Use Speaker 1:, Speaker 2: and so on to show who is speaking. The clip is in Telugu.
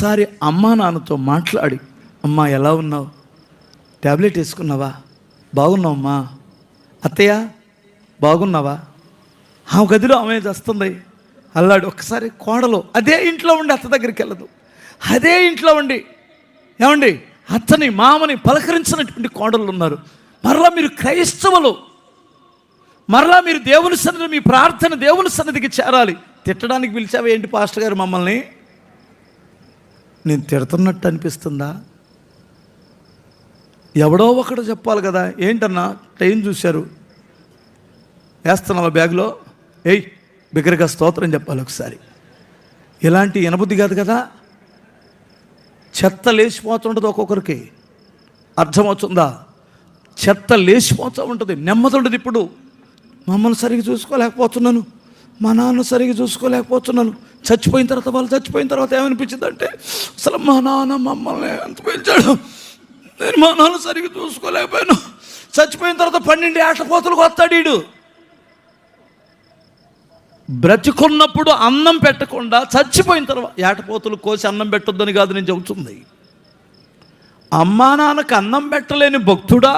Speaker 1: ఒక్కసారి అమ్మా నాన్నతో మాట్లాడి, అమ్మా ఎలా ఉన్నావు, ట్యాబ్లెట్ వేసుకున్నావా, బాగున్నావమ్మా, అత్తయ్య బాగున్నావా, ఆమె గదిలో ఆమె వస్తుంది అల్లాడు. ఒక్కసారి కోడలు అదే ఇంట్లో ఉండి అత్త దగ్గరికి వెళ్ళదు, అదే ఇంట్లో ఉండి ఏమండి అత్తని మామని పలకరించినటువంటి కోడళ్ళు ఉన్నారు. మరలా మీరు క్రైస్తవులు, మరలా మీరు దేవుని సన్నిధి, మీ ప్రార్థన దేవుని సన్నిధికి చేరాలి. తిట్టడానికి పిలిచావా ఏంటి పాస్టర్ గారు మమ్మల్ని? నేను తిడుతున్నట్టు అనిపిస్తుందా? ఎవడో ఒకడు చెప్పాలి కదా. ఏంటన్నా టైం చూశారు, వేస్తున్నావా బ్యాగ్లో, ఏయ్ బిగ్గరగా స్తోత్రం చెప్పాలి ఒకసారి. ఇలాంటి వినబుద్ధి కాదు కదా. చెత్త లేచిపోతుంటుంది ఒక్కొక్కరికి, అర్థమవుతుందా? చెత్త లేచిపోతూ ఉంటుంది, నెమ్మది ఉండదు. ఇప్పుడు మమ్మల్ని సరిగ్గా చూసుకోలేకపోతున్నాను, మా నాన్న సరిగ్గా చూసుకోలేకపోతున్నాను. చచ్చిపోయిన తర్వాత, వాళ్ళు చచ్చిపోయిన తర్వాత ఏమనిపించింది అంటే, అసలు మా నాన్న మమ్మల్ని ఎంత పెంచాడు, నేను మా నాన్న సరిగ్గా చూసుకోలేకపోయాను. చచ్చిపోయిన తర్వాత 12 ఏటపోతలకు వస్తాడు వీడు. బ్రతికున్నప్పుడు అన్నం పెట్టకుండా చచ్చిపోయిన తర్వాత ఏటపోతులు కోసి అన్నం పెట్టొద్దని కాదు నేను చెబుతుంది. అమ్మా నాన్నకు అన్నం పెట్టలేని భక్తుడా